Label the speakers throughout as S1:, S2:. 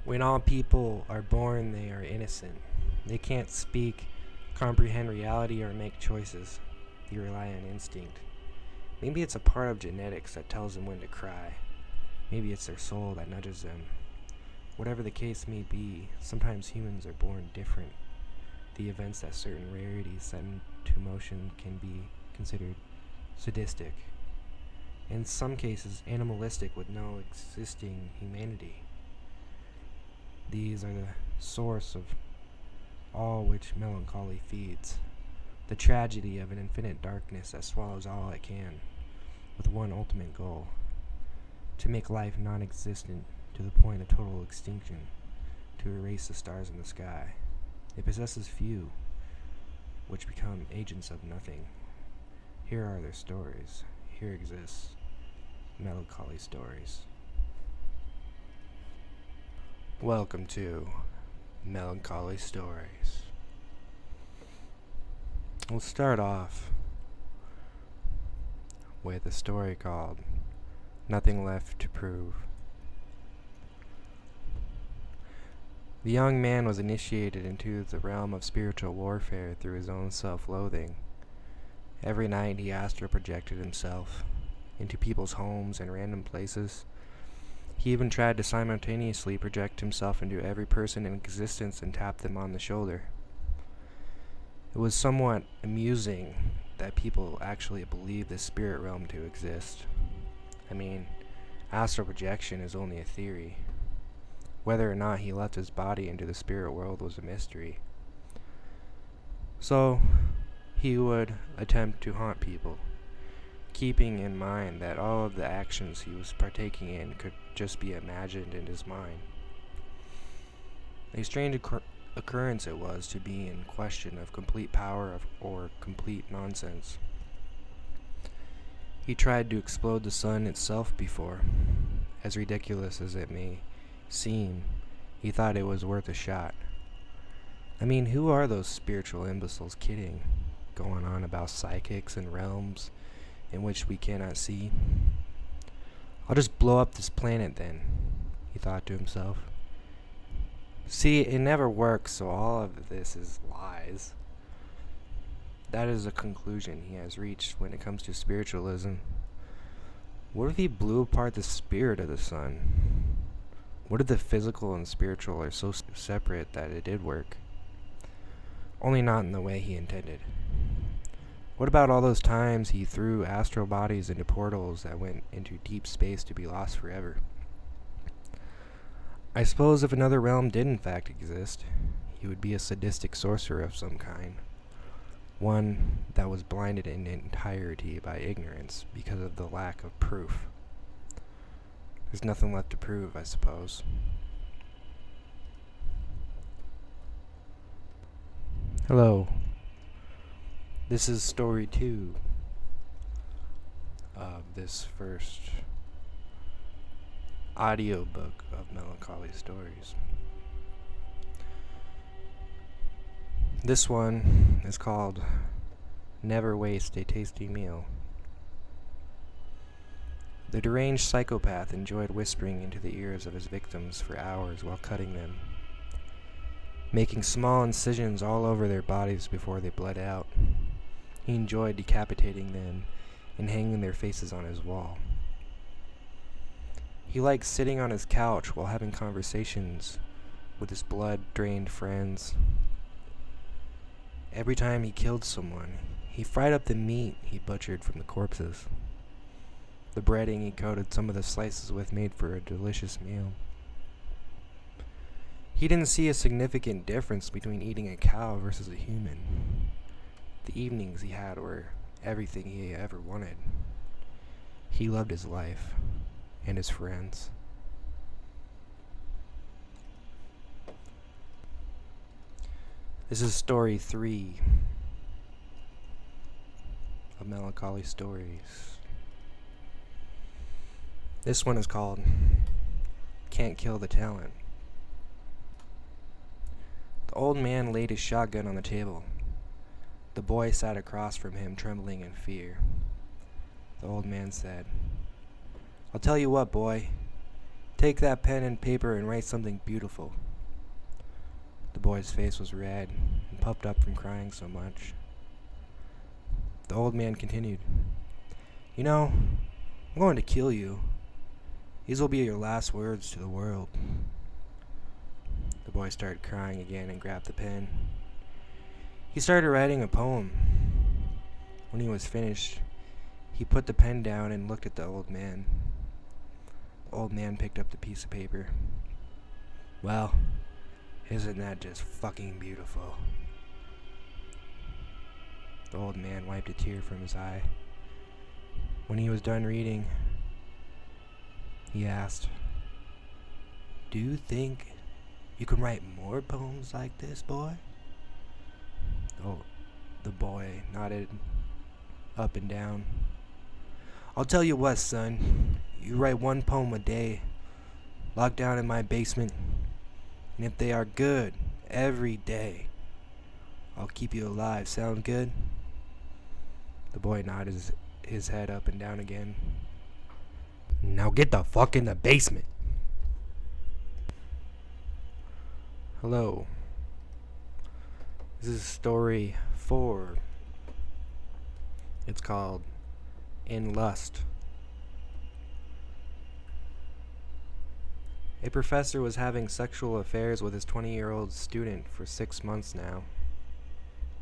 S1: When all people are born, they are innocent. They can't speak, comprehend reality, or make choices. They rely on instinct. Maybe it's a part of genetics that tells them when to cry. Maybe it's their soul that nudges them. Whatever the case may be, sometimes humans are born different. The events that certain rarities set into motion can be considered sadistic. In some cases, animalistic with no existing humanity. These are the source of all which melancholy feeds. The tragedy of an infinite darkness that swallows all it can, with one ultimate goal: to make life non-existent to the point of total extinction, to erase the stars in the sky. It possesses few, which become agents of nothing. Here are their stories. Here exists melancholy stories. Welcome to Melancholy Stories. We'll start off with a story called Nothing Left to Prove. The young man was initiated into the realm of spiritual warfare through his own self-loathing. Every night he astral projected himself into people's homes and random places. He even tried to simultaneously project himself into every person in existence and tap them on the shoulder. It was somewhat amusing that people actually believed the spirit realm to exist. I mean, astral projection is only a theory. Whether or not he left his body into the spirit world was a mystery. So, he would attempt to haunt people, keeping in mind that all of the actions he was partaking in could just be imagined in his mind. A strange occurrence it was to be in question of complete power or complete nonsense. He tried to explode the sun itself before. As ridiculous as it may seem, he thought it was worth a shot. I mean, who are those spiritual imbeciles kidding, going on about psychics and realms in which we cannot see? I'll just blow up this planet then, he thought to himself. See, it never works, so all of this is lies. That is a conclusion he has reached when it comes to spiritualism. What if he blew apart the spirit of the sun? What if the physical and spiritual are so separate that it did work? Only not in the way he intended. What about all those times he threw astral bodies into portals that went into deep space to be lost forever? I suppose if another realm did in fact exist, he would be a sadistic sorcerer of some kind. One that was blinded in entirety by ignorance because of the lack of proof. There's nothing left to prove, I suppose. Hello. This is story 2 of this first audiobook of Melancholy Stories. This one is called Never Waste a Tasty Meal. The deranged psychopath enjoyed whispering into the ears of his victims for hours while cutting them, making small incisions all over their bodies before they bled out. He enjoyed decapitating them and hanging their faces on his wall. He liked sitting on his couch while having conversations with his blood-drained friends. Every time he killed someone, he fried up the meat he butchered from the corpses. The breading he coated some of the slices with made for a delicious meal. He didn't see a significant difference between eating a cow versus a human. The evenings he had were everything he ever wanted. He loved his life and his friends. This is story 3 of Melancholy Stories. This one is called Can't Kill the Talent. The old man laid his shotgun on the table. The boy sat across from him, trembling in fear. The old man said, "I'll tell you what, boy. Take that pen and paper and write something beautiful. The boy's face was red and puffed up from crying so much. The old man continued, "You know, I'm going to kill you. These will be your last words to the world." The boy started crying again and grabbed the pen. He started writing a poem. When he was finished, he put the pen down and looked at the old man. The old man picked up the piece of paper. "Well, isn't that just fucking beautiful?" The old man wiped a tear from his eye. When he was done reading, he asked, "Do you think you can write more poems like this, boy?" Oh, the boy nodded up and down. "I'll tell you what, son. You write one poem a day, locked down in my basement, and if they are good every day, I'll keep you alive. Sound good?" The boy nodded his head up and down again. "Now get the fuck in the basement." Hello. This is story 4. It's called In Lust. A professor was having sexual affairs with his 20-year-old student for 6 months now.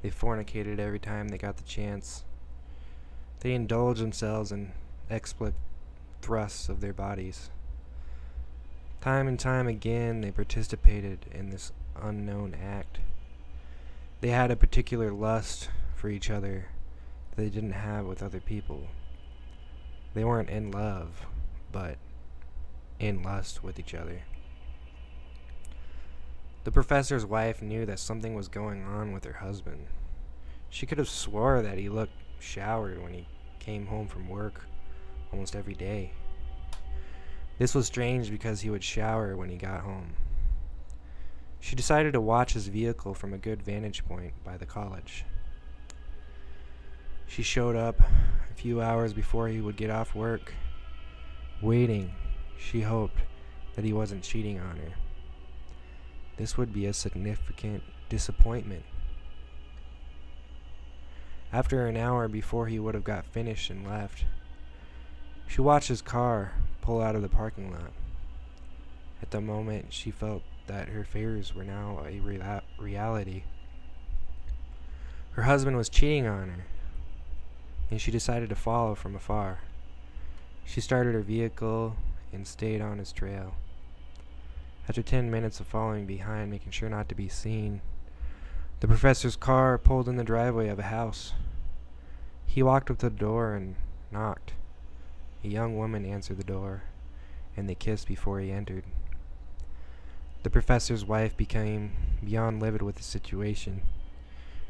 S1: They fornicated every time they got the chance. They indulged themselves in explicit thrusts of their bodies. Time and time again, they participated in this unknown act. They had a particular lust for each other that they didn't have with other people. They weren't in love, but in lust with each other. The professor's wife knew that something was going on with her husband. She could have swore that he looked showered when he came home from work almost every day. This was strange because he would shower when he got home. She decided to watch his vehicle from a good vantage point by the college. She showed up a few hours before he would get off work, waiting. She hoped that he wasn't cheating on her. This would be a significant disappointment. After an hour before he would have got finished and left, she watched his car pull out of the parking lot. At the moment, she felt that her fears were now a reality. Her husband was cheating on her, and she decided to follow from afar. She started her vehicle and stayed on his trail. After 10 minutes of following behind, making sure not to be seen, the professor's car pulled in the driveway of a house. He walked up to the door and knocked. A young woman answered the door, and they kissed before he entered. The professor's wife became beyond livid with the situation.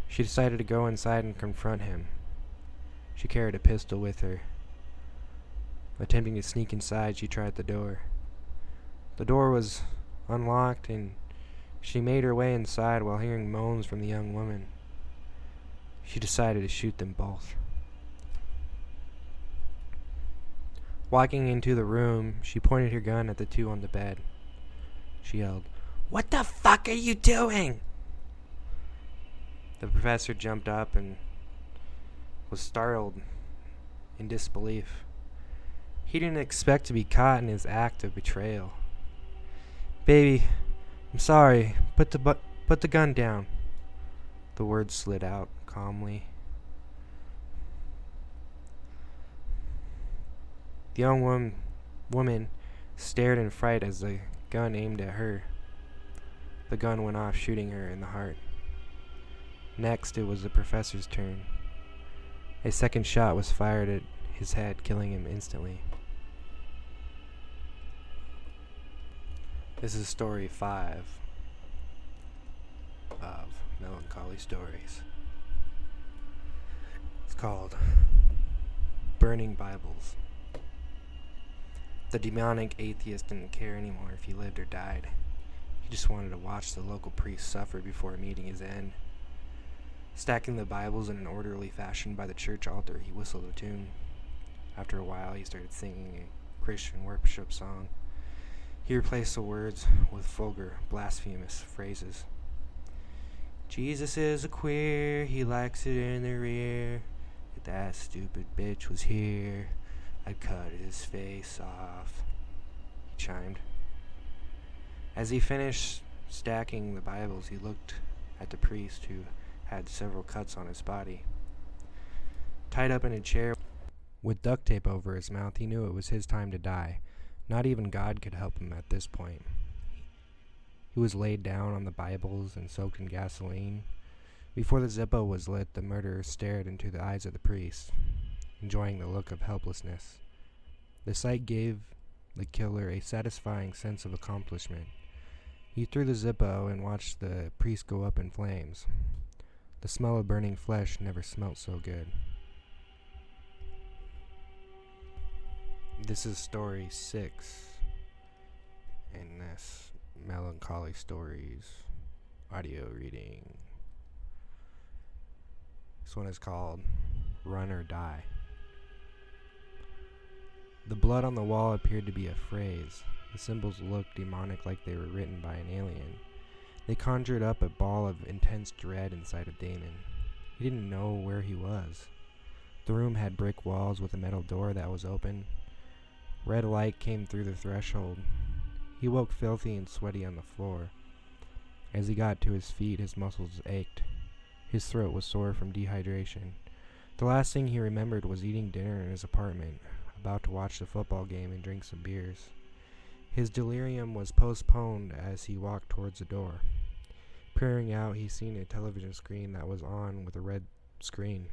S1: She decided to go inside and confront him. She carried a pistol with her. Attempting to sneak inside, she tried the door. The door was unlocked, and she made her way inside while hearing moans from the young woman. She decided to shoot them both. Walking into the room, she pointed her gun at the two on the bed. She yelled, "What the fuck are you doing?" The professor jumped up and was startled in disbelief. He didn't expect to be caught in his act of betrayal. "Baby, I'm sorry. Put the gun down." The words slid out calmly. The young woman stared in fright as the gun aimed at her. The gun went off, shooting her in the heart. Next, it was the professor's turn. A second shot was fired at his head, killing him instantly. This is story 5 of Melancholy Stories. It's called Burning Bibles. The demonic atheist didn't care anymore if he lived or died. He just wanted to watch the local priest suffer before meeting his end. Stacking the Bibles in an orderly fashion by the church altar, he whistled a tune. After a while, he started singing a Christian worship song. He replaced the words with vulgar, blasphemous phrases. Jesus is a queer, he likes it in the rear. If that stupid bitch was here, I'd cut his face off, he chimed. As he finished stacking the Bibles, he looked at the priest, who had several cuts on his body. Tied up in a chair with duct tape over his mouth, he knew it was his time to die. Not even God could help him at this point. He was laid down on the Bibles and soaked in gasoline. Before the Zippo was lit, the murderer stared into the eyes of the priest, enjoying the look of helplessness. The sight gave the killer a satisfying sense of accomplishment. He threw the Zippo and watched the priest go up in flames. The smell of burning flesh never smelt so good. This is story 6 in this Melancholy Stories audio reading. This one is called Run or Die. The blood on the wall appeared to be a phrase. The symbols looked demonic, like they were written by an alien. They conjured up a ball of intense dread inside of Damon. He didn't know where he was. The room had brick walls with a metal door that was open. Red light came through the threshold. He woke filthy and sweaty on the floor. As he got to his feet, his muscles ached. His throat was sore from dehydration. The last thing he remembered was eating dinner in his apartment, about to watch the football game and drink some beers. His delirium was postponed as he walked towards the door. Peering out, he seen a television screen that was on with a red screen.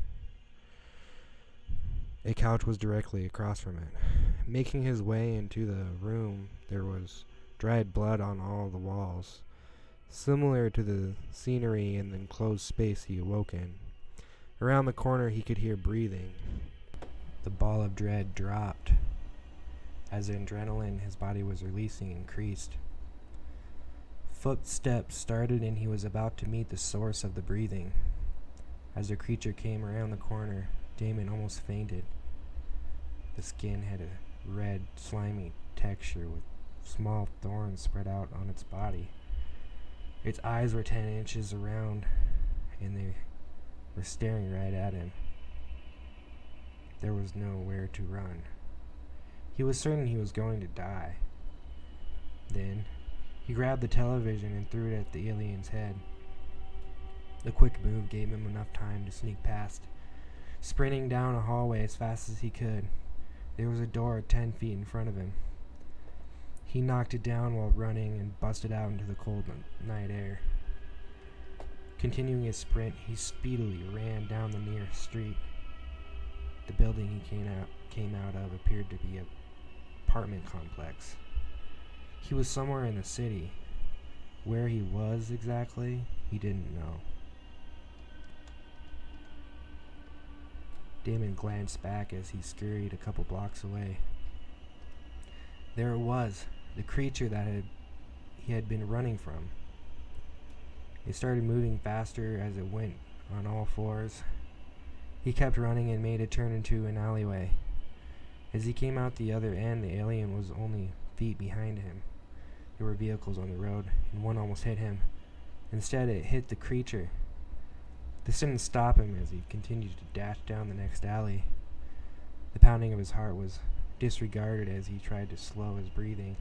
S1: A couch was directly across from it. Making his way into the room, there was dried blood on all the walls, similar to the scenery in the enclosed space he awoke in. Around the corner, he could hear breathing. The ball of dread dropped. As the adrenaline his body was releasing increased. Footsteps started and he was about to meet the source of the breathing. As the creature came around the corner, Damon almost fainted. The skin had a red, slimy texture with small thorns spread out on its body. Its eyes were 10 inches around, and they were staring right at him. There was nowhere to run. He was certain he was going to die. Then, he grabbed the television and threw it at the alien's head. The quick move gave him enough time to sneak past. Sprinting down a hallway as fast as he could, there was a door 10 feet in front of him. He knocked it down while running and busted out into the cold night air. Continuing his sprint, he speedily ran down the nearest street. The building he came out of appeared to be an apartment complex. He was somewhere in the city. Where he was exactly, he didn't know. Damon glanced back as he scurried a couple blocks away. There it was, the creature that he had been running from. It started moving faster as it went on all fours. He kept running and made a turn into an alleyway. As he came out the other end, the alien was only feet behind him. There were vehicles on the road, and one almost hit him. Instead, it hit the creature. This didn't stop him as he continued to dash down the next alley. The pounding of his heart was disregarded as he tried to slow his breathing.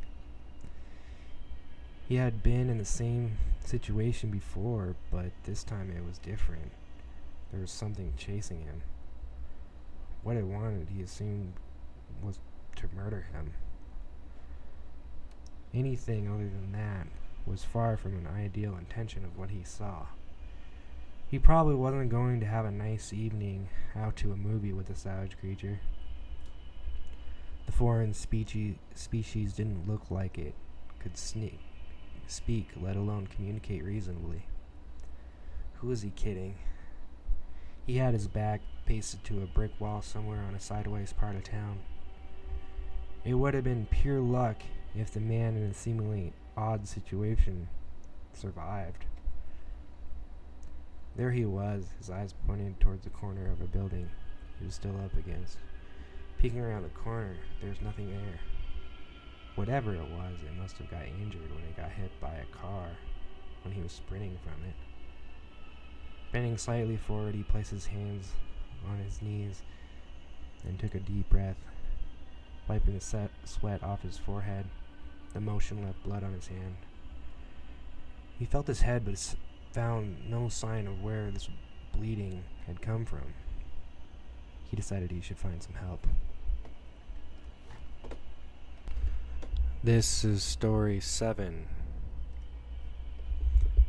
S1: He had been in the same situation before, but this time it was different. There was something chasing him. What it wanted, he assumed, was to murder him. Anything other than that was far from an ideal intention of what he saw. He probably wasn't going to have a nice evening out to a movie with a savage creature. The foreign species didn't look like it could speak, let alone communicate reasonably. Who was he kidding? He had his back pasted to a brick wall somewhere on a sideways part of town. It would have been pure luck if the man in a seemingly odd situation survived. There he was, his eyes pointed towards the corner of a building he was still up against. Peeking around the corner, there was nothing there. Whatever it was, it must have got injured when it got hit by a car when he was sprinting from it. Bending slightly forward, he placed his hands on his knees and took a deep breath, wiping the sweat off his forehead. The motion left blood on his hand. He felt his head, but found no sign of where this bleeding had come from. He decided he should find some help. This is story 7.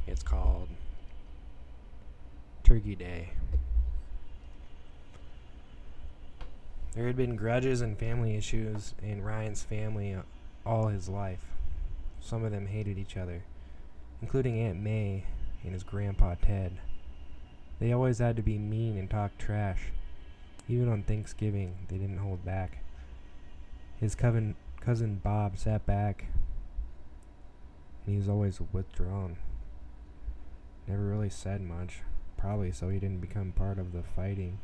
S1: It's called Turkey Day. There had been grudges and family issues in Ryan's family all his life. Some of them hated each other, including Aunt May and his grandpa Ted. They always had to be mean and talk trash. Even on Thanksgiving, they didn't hold back. His cousin Bob sat back, and he was always withdrawn. Never really said much, probably so he didn't become part of the fighting.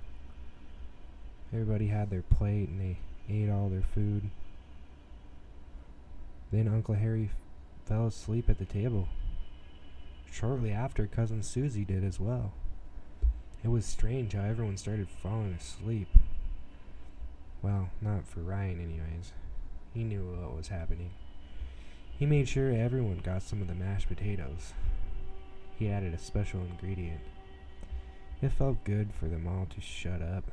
S1: Everybody had their plate, and they ate all their food. Then Uncle Harry fell asleep at the table. Shortly after, Cousin Susie did as well. It was strange how everyone started falling asleep. Well, not for Ryan anyways. He knew what was happening. He made sure everyone got some of the mashed potatoes. He added a special ingredient. It felt good for them all to shut up.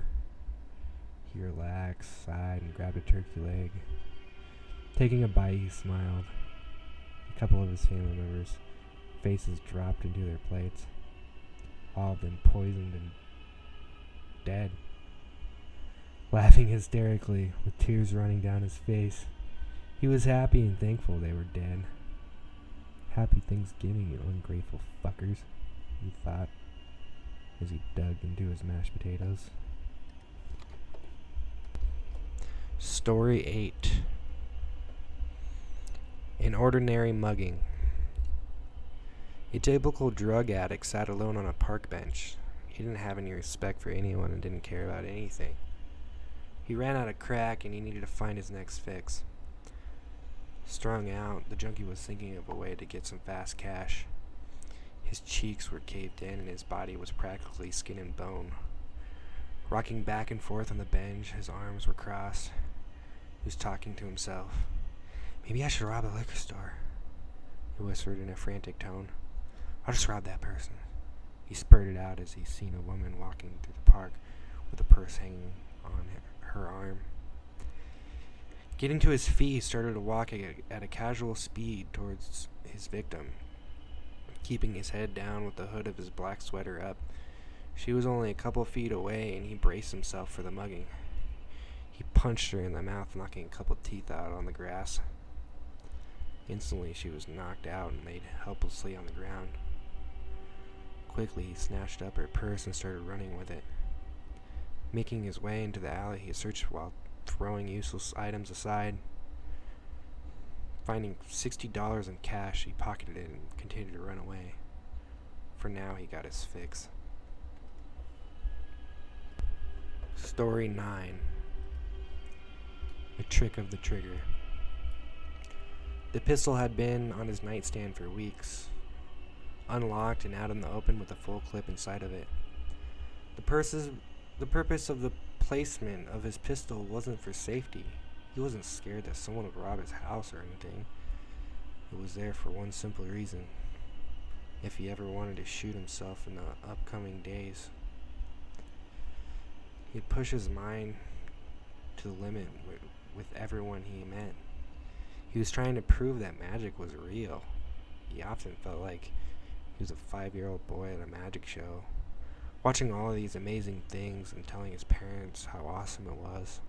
S1: He relaxed, sighed, and grabbed a turkey leg. Taking a bite, he smiled. A couple of his family members' faces dropped into their plates. All of them poisoned and dead. Laughing hysterically, with tears running down his face. He was happy and thankful they were dead. Happy Thanksgiving, you ungrateful fuckers, he thought, as he dug into his mashed potatoes. Story 8. An ordinary mugging. A typical drug addict sat alone on a park bench. He didn't have any respect for anyone and didn't care about anything. He ran out of crack and he needed to find his next fix. Strung out, the junkie was thinking of a way to get some fast cash. His cheeks were caved in and his body was practically skin and bone. Rocking back and forth on the bench, his arms were crossed. He was talking to himself. "Maybe I should rob a liquor store," he whispered in a frantic tone. "I'll just rob that person." He spurted out as he seen a woman walking through the park with a purse hanging on her arm. Getting to his feet, he started to walk at a casual speed towards his victim, keeping his head down with the hood of his black sweater up. She was only a couple feet away, and he braced himself for the mugging. He punched her in the mouth, knocking a couple teeth out on the grass. Instantly, she was knocked out and laid helplessly on the ground. Quickly, he snatched up her purse and started running with it. Making his way into the alley, he searched while throwing useless items aside. Finding $60 in cash, he pocketed it and continued to run away. For now, he got his fix. Story 9. The Trick of the Trigger. The pistol had been on his nightstand for weeks, unlocked and out in the open with a full clip inside of it. The purpose of the placement of his pistol wasn't for safety. He wasn't scared that someone would rob his house or anything. It was there for one simple reason: if he ever wanted to shoot himself in the upcoming days. He'd push his mind to the limit with everyone he met. He was trying to prove that magic was real. He often felt like he was a 5-year-old boy at a magic show, watching all of these amazing things and telling his parents how awesome it was.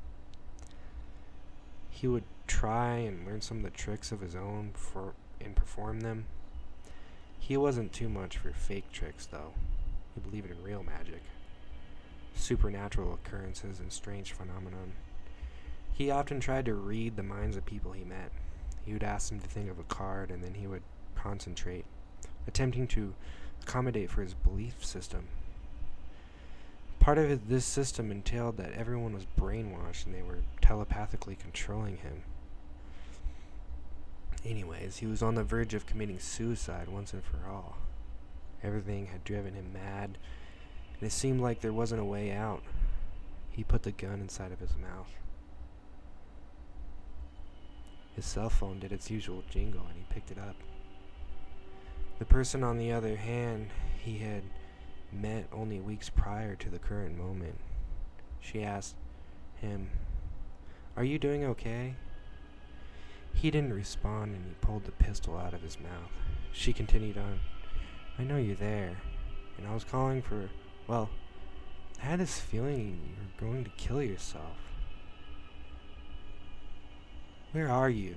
S1: He would try and learn some of the tricks of his own and perform them. He wasn't too much for fake tricks, though. He believed in real magic, supernatural occurrences, and strange phenomenon. He often tried to read the minds of people he met. He would ask them to think of a card, and then he would concentrate, attempting to accommodate for his belief system. Part of this system entailed that everyone was brainwashed and they were telepathically controlling him. Anyways, he was on the verge of committing suicide once and for all. Everything had driven him mad, and it seemed like there wasn't a way out. He put the gun inside of his mouth. His cell phone did its usual jingle, and he picked it up. The person on the other hand he had met only weeks prior to the current moment. She asked him, "Are you doing okay?" He didn't respond, and he pulled the pistol out of his mouth. She continued on, "I know you're there, and I was calling for, well, I had this feeling you were going to kill yourself." "Where are you?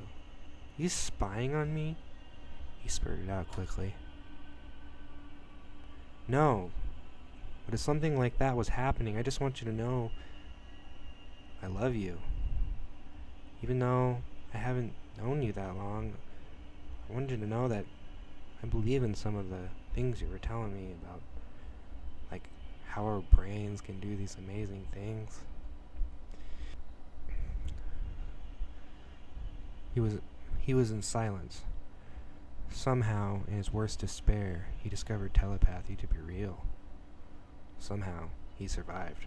S1: Are you spying on me?" He spurted out quickly. "No, but if something like that was happening, I just want you to know I love you. Even though I haven't known you that long, I wanted you to know that I believe in some of the things you were telling me about, like how our brains can do these amazing things." He was in silence. Somehow, in his worst despair, he discovered telepathy to be real. Somehow, he survived.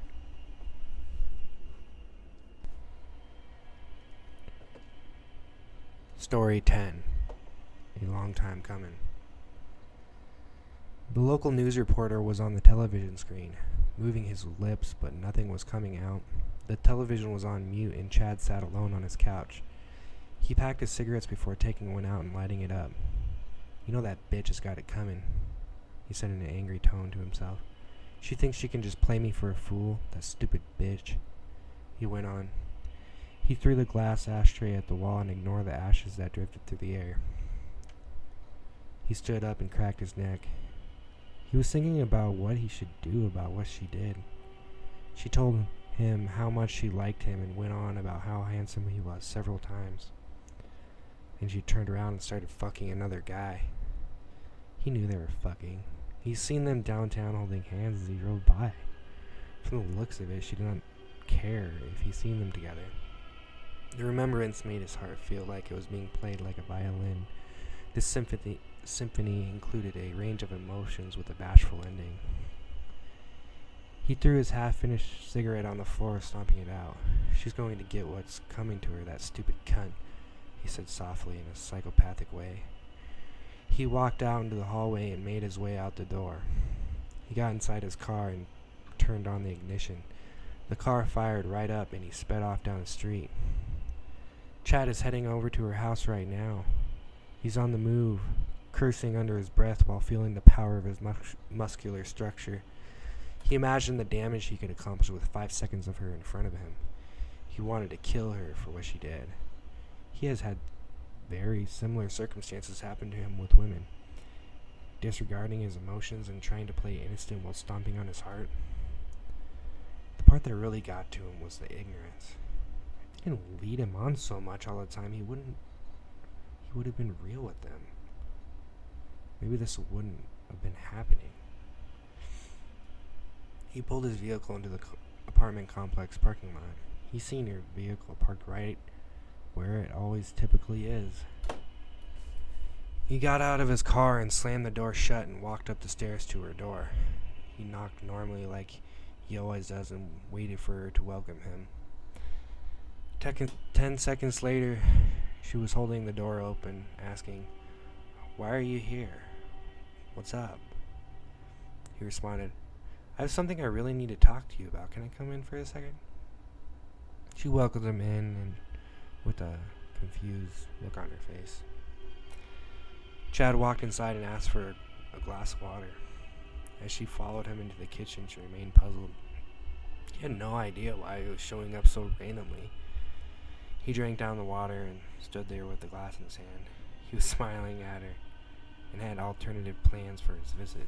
S1: Story 10. A long time coming. The local news reporter was on the television screen, moving his lips, but nothing was coming out. The television was on mute, and Chad sat alone on his couch. He packed his cigarettes before taking one out and lighting it up. "You know that bitch has got it coming," he said in an angry tone to himself. "She thinks she can just play me for a fool, that stupid bitch." He went on. He threw the glass ashtray at the wall and ignored the ashes that drifted through the air. He stood up and cracked his neck. He was thinking about what he should do about what she did. She told him how much she liked him and went on about how handsome he was several times. Then she turned around and started fucking another guy. He knew they were fucking. He's seen them downtown holding hands as he drove by. From the looks of it, she did not care if he seen them together. The remembrance made his heart feel like it was being played like a violin. This symphony included a range of emotions with a bashful ending. He threw his half-finished cigarette on the floor, stomping it out. "She's going to get what's coming to her, that stupid cunt," he said softly in a psychopathic way. He walked out into the hallway and made his way out the door. He got inside his car and turned on the ignition. The car fired right up and he sped off down the street. Chad is heading over to her house right now. He's on the move, cursing under his breath while feeling the power of his muscular structure. He imagined the damage he could accomplish with 5 seconds of her in front of him. He wanted to kill her for what she did. He has had very similar circumstances happen to him with women, disregarding his emotions and trying to play innocent while stomping on his heart. The part that really got to him was the ignorance. It didn't lead him on so much all the time. He would have been real with them. Maybe this wouldn't have been happening. He pulled his vehicle into the apartment complex parking lot. He seen her vehicle parked right where it always typically is. He got out of his car and slammed the door shut and walked up the stairs to her door. He knocked normally like he always does and waited for her to welcome him. 10 seconds later, she was holding the door open, asking, "Why are you here? What's up?" He responded, "I have something I really need to talk to you about. Can I come in for a second?" She welcomed him in and with a confused look on her face. Chad walked inside and asked for a glass of water. As she followed him into the kitchen, she remained puzzled. He had no idea why he was showing up so randomly. He drank down the water and stood there with the glass in his hand. He was smiling at her and had alternative plans for his visit.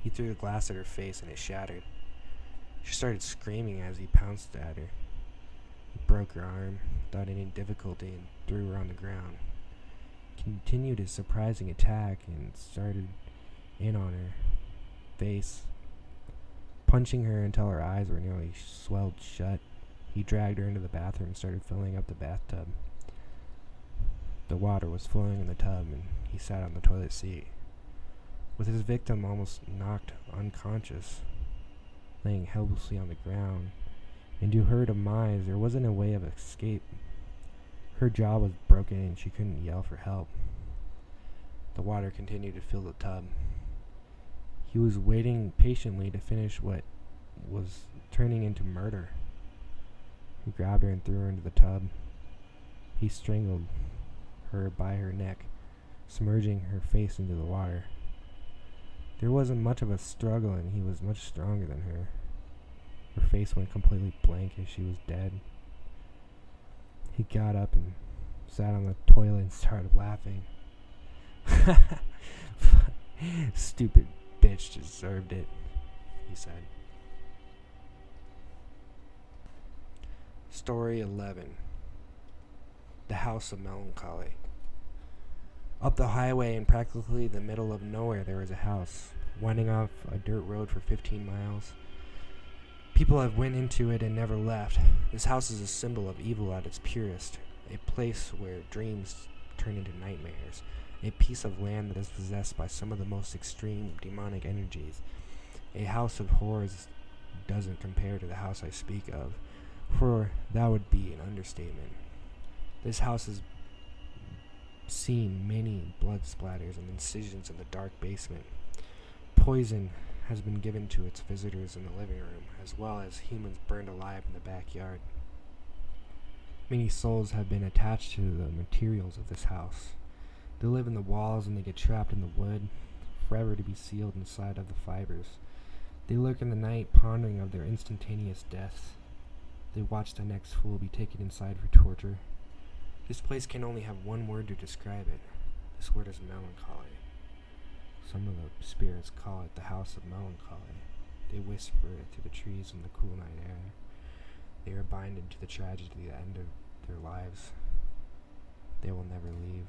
S1: He threw the glass at her face and it shattered. She started screaming as he pounced at her. He broke her arm without any difficulty and threw her on the ground. He continued his surprising attack and started in on her face, punching her until her eyes were nearly swelled shut. He dragged her into the bathroom and started filling up the bathtub. The water was flowing in the tub, and he sat on the toilet seat, with his victim almost knocked unconscious, laying helplessly on the ground. And to her demise, there wasn't a way of escape. Her jaw was broken, and she couldn't yell for help. The water continued to fill the tub. He was waiting patiently to finish what was turning into murder. He grabbed her and threw her into the tub. He strangled her by her neck, submerging her face into the water. There wasn't much of a struggle, and he was much stronger than her. Her face went completely blank as she was dead. He got up and sat on the toilet and started laughing. Stupid bitch deserved it, he said. Story 11. The House of Melancholy. Up the highway in practically the middle of nowhere there was a house, winding off a dirt road for 15 miles. People have went into it and never left. This house is a symbol of evil at its purest, a place where dreams turn into nightmares, a piece of land that is possessed by some of the most extreme demonic energies. A house of horrors doesn't compare to the house I speak of, for that would be an understatement. This house has seen many blood splatters and incisions in the dark basement. Poison has been given to its visitors in the living room, as well as humans burned alive in the backyard. Many souls have been attached to the materials of this house. They live in the walls and they get trapped in the wood, forever to be sealed inside of the fibers. They lurk in the night, pondering of their instantaneous deaths. They watch the next fool be taken inside for torture. This place can only have one word to describe it. This word is melancholy. Some of the spirits call it the House of Melancholy. They whisper it through the trees in the cool night air. They are binded to the tragedy at the end of their lives. They will never leave.